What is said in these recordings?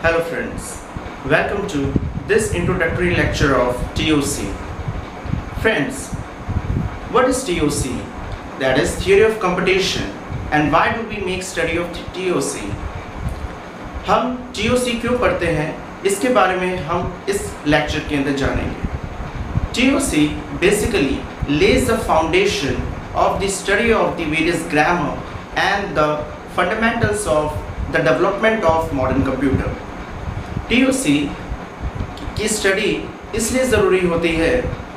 Hello friends, welcome to this introductory lecture of TOC. Friends, what is TOC? That is Theory of Competition, and why do we make study of TOC? हम TOC क्यों पढ़ते हैं इसके बारे में हम इस लेक्चर के अंदर जानेंगे. TOC basically lays the foundation of the study of the various grammar and the fundamentals of the development of modern computer. TOC की स्टडी इसलिए ज़रूरी होती है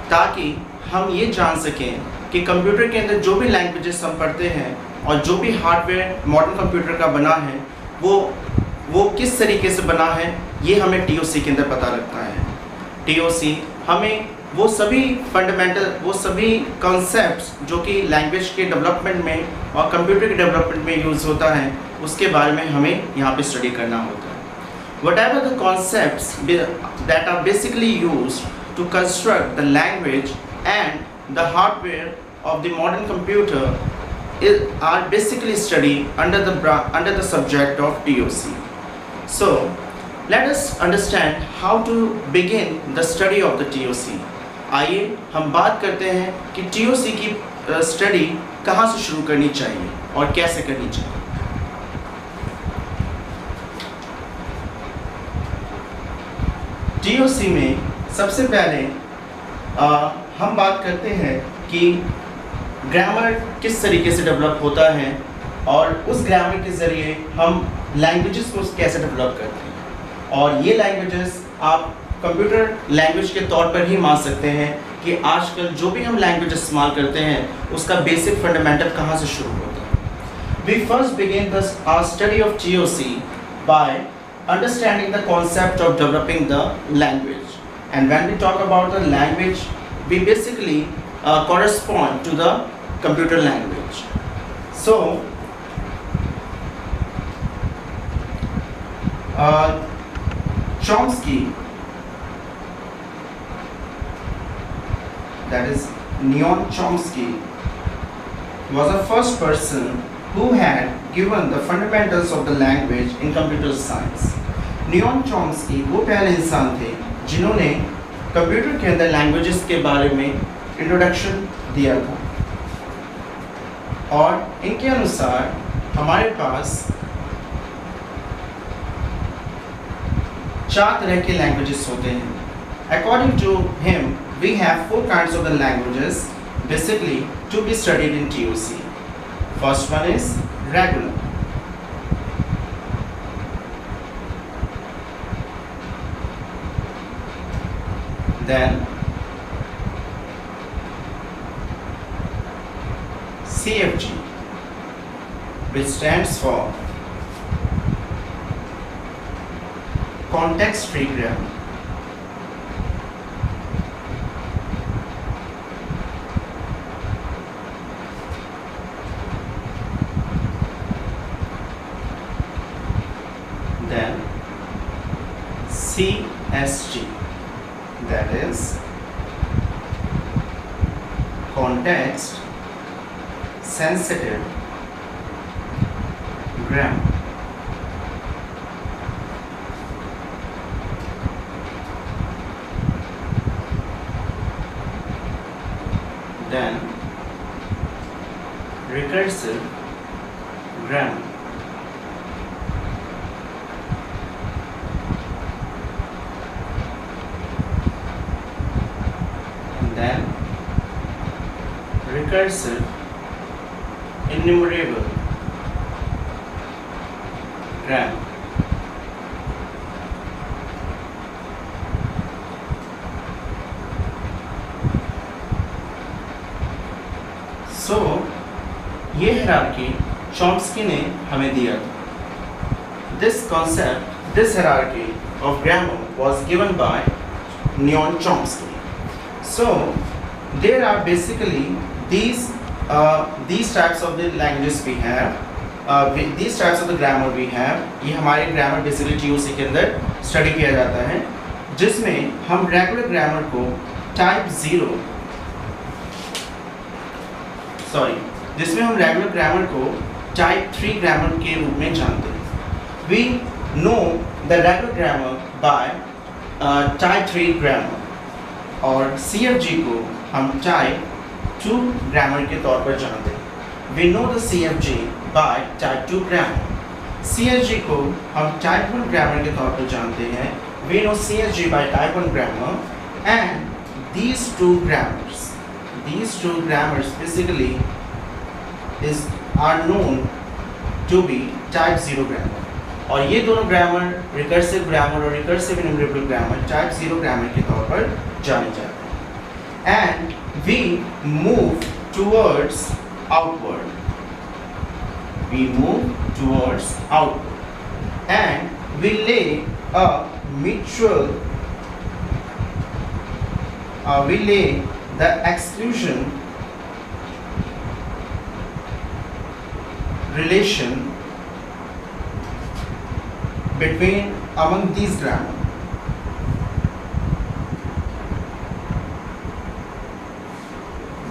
ताकि हम ये जान सकें कि कंप्यूटर के अंदर जो भी लैंग्वेजेस हम पढ़ते हैं और जो भी हार्डवेयर मॉडर्न कंप्यूटर का बना है वो किस तरीके से बना है, ये हमें TOC के अंदर पता लगता है. TOC हमें वो सभी फंडामेंटल, वो सभी कॉन्सेप्ट्स जो कि लैंग्वेज के डेवलपमेंट में और कंप्यूटर के डेवलपमेंट में यूज़ होता है उसके बारे में हमें यहाँ पे स्टडी करना होता है. Whatever the concepts that are basically used to construct the language and the hardware of the modern computer are basically studied under the subject of TOC. So let us understand how to begin the study of the TOC. आइए हम बात करते हैं कि TOC की study कहाँ से शुरू करनी चाहिए और कैसे करनी चाहिए. TOC में सबसे पहले हम बात करते हैं कि ग्रामर किस तरीके से डेवलप होता है और उस ग्रामर के ज़रिए हम लैंग्वेजेस को कैसे डेवलप करते हैं. और ये लैंग्वेजेस आप कंप्यूटर लैंग्वेज के तौर पर ही मान सकते हैं कि आजकल जो भी हम लैंग्वेज इस्तेमाल करते हैं उसका बेसिक फंडामेंटल कहाँ से शुरू होता है. We first begin our study of TOC by understanding the concept of developing the language, and when we talk about the language we basically correspond to the computer language. So Chomsky, that is Noam Chomsky, was the first person who had given the fundamentals of the language in computer science. Neon Chomsky वो पहले इंसान थे जिन्होंने computer के अंदर languages के बारे में इंट्रोडक्शन दिया था. और इनके अनुसार हमारे पास 4 तरह के लैंग्वेजेस होते हैं. According to him we have 4 kinds of the languages basically to be studied in TOC. First one is regular. Then CFG, which stands for context free grammar. Then CSG, that is context sensitive grammar. Then recursive grammar. Then recursive enumerable grammar. So ये hierarchy Chomsky ने हमें दिया था. This concept, this hierarchy of grammar was given by Noam Chomsky. So there are basically these types of the languages we have, these types of the grammar we have. ये हमारे grammar basically TOC के अंदर study किया जाता है जिसमें हम regular grammar को type 0 जिसमें हम रेगुलर ग्रामर को टाइप 3 ग्रामर के रूप में जानते हैं. We know the regular grammar by type 3 grammar और CFG को हम type 2 grammar के तौर पर जानते हैं. We know the CFG by type 2 grammar. CSG को हम type 1 grammar के तौर पर जानते हैं. We know CSG by type 1 grammar, and these two grammars basically are known to be type 0 grammar. और ये दोनों ग्रामर रिकर्सिव ग्रामर और recursive enumerable grammar type 0 grammar के तौर पर जाने जाते हैं. And we move towards outward and we lay a mutual we lay the exclusion relation between among these grammar.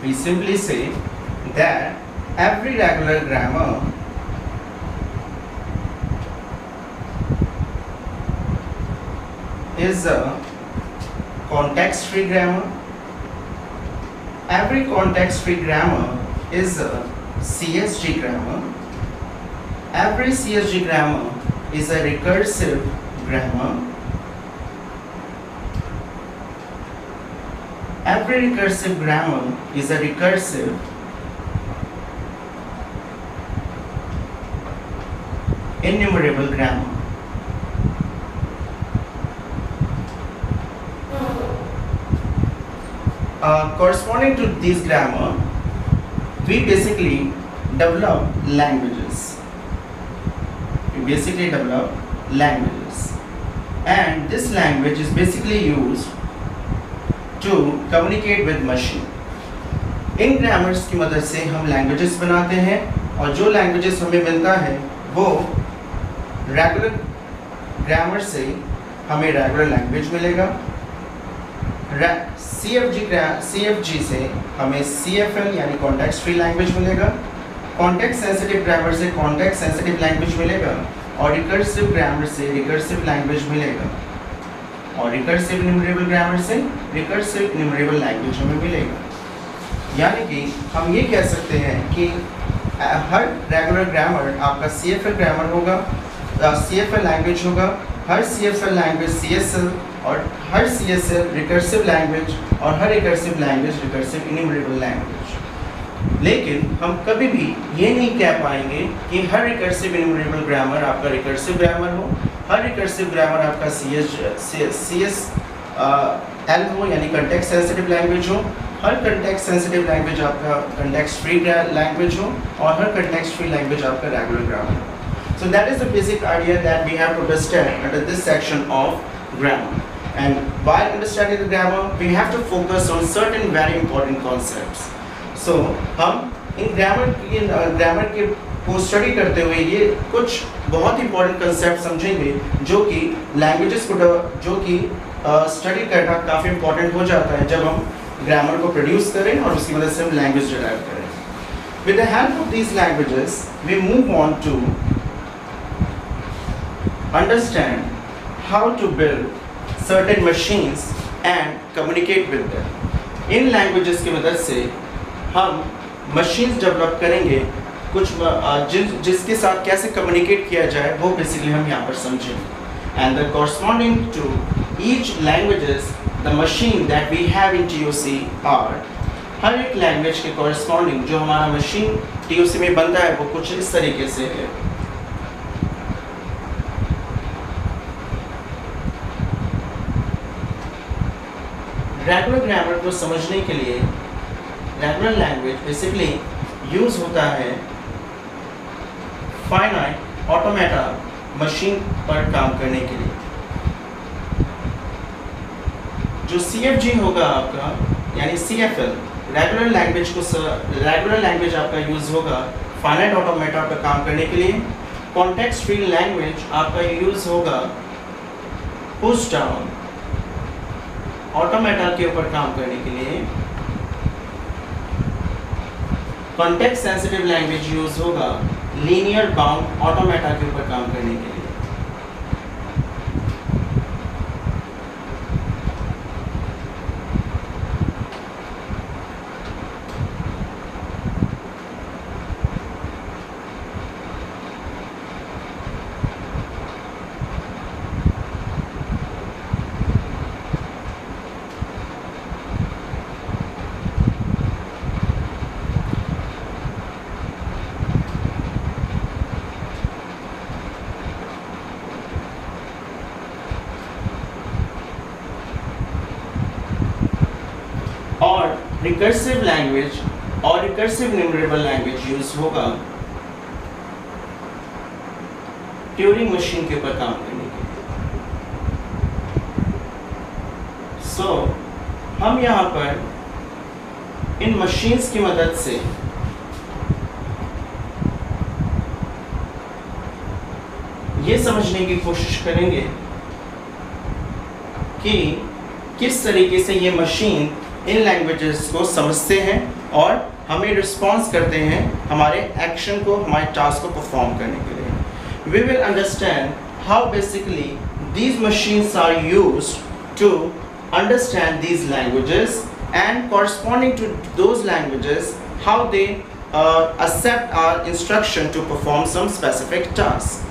We simply say that every regular grammar is a context-free grammar. Every context-free grammar is a CSG grammar. Every CSG grammar is a recursive grammar. Every recursive grammar is a recursive enumerable grammar. Corresponding to this grammar, we basically develop languages. And this language is basically used to communicate with machine. In grammars की मदद से हम languages बनाते हैं और जो languages हमें मिलता है वो regular grammar से हमें regular language मिलेगा. CFG से हमें CFL यानी context free language मिलेगा. context sensitive grammar से context sensitive language मिलेगा और recursive grammar से recursive language मिलेगा और recursive enumerable grammar से recursive enumerable language हमें मिलेगा. यानी कि हम ये कह सकते हैं कि हर regular grammar आपका CFL grammar होगा, CFL language होगा, हर CFL language CSL और हर CSL recursive language और हर recursive language recursive enumerable language. लेकिन हम कभी भी ये नहीं कह पाएंगे कि हर recursive enumerable grammar आपका recursive grammar हो, हर recursive grammar आपका CSL हो यानी context sensitive language हो, हर context sensitive language आपका context free language हो और हर context free language आपका regular grammar हो. So that is the basic idea that we have to understand under this section of grammar. And while understanding the grammar, we have to focus on certain very important concepts. So हम इन grammar के को study करते हुए ये कुछ बहुत important concept समझेंगे जो कि लैंग्वेजेस को स्टडी करना काफ़ी इंपॉर्टेंट हो जाता है जब हम ग्रामर को प्रोड्यूस करें और उसकी मदद से हम लैंग्वेज डिराइव करें. With the help of these languages, we move on to understand how to build certain machines and communicate with them. In languages की मदद से हम machines develop करेंगे कुछ जिसके साथ कैसे communicate किया जाए वो basically हम यहाँ पर समझेंगे. And the corresponding to each languages, the machine that we have in TOC are हर एक language के corresponding जो हमारा machine TOC में बनता है वो कुछ इस तरीके से है. रेगुलर ग्रामर को समझने के लिए रेगुलर लैंग्वेज बेसिकली यूज होता है फाइनाइट ऑटोमेटा मशीन पर काम करने के लिए. जो CFG होगा आपका यानी CFL रेगुलर लैंग्वेज आपका यूज होगा फाइनाइट ऑटोमेटा पर काम करने के लिए. कॉन्टेक्स्ट फ्री लैंग्वेज आपका यूज होगा पुश डाउन ऑटोमेटा के ऊपर काम करने के लिए. कॉन्टेक्स्ट सेंसिटिव लैंग्वेज यूज होगा लीनियर बाउंड ऑटोमेटा के ऊपर काम करने के लिए. रिकर्सिव लैंग्वेज और रिकर्सिव न्यूमरेबल लैंग्वेज यूज होगा ट्यूरिंग मशीन के ऊपर काम करने के लिए। सो हम यहाँ पर इन मशीन्स की मदद से ये समझने की कोशिश करेंगे कि किस तरीके से ये मशीन इन लैंग्वेजेस को समझते हैं और हमें रिस्पॉन्स करते हैं हमारे एक्शन को, हमारे टास्क को परफॉर्म करने के लिए। We will understand how basically these machines are used to understand these languages, and corresponding to those languages how they accept our instruction to perform some specific task.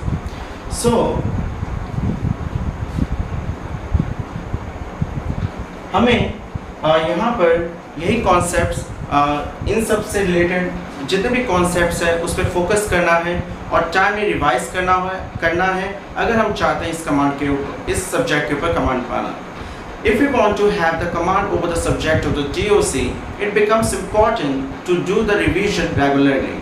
So हमें यहाँ पर यही concepts इन सब से related जितने भी concepts है उस पर फोकस करना है और टाइम में रिवाइज करना है अगर हम चाहते हैं इस कमांड के ऊपर, इस सब्जेक्ट के ऊपर कमांड पाना। If we want to have the command over the subject of the TOC, it becomes important to do the revision regularly.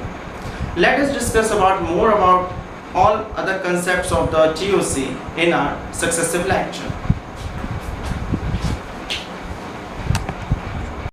Let us discuss more about all other concepts of the TOC in our successive lecture.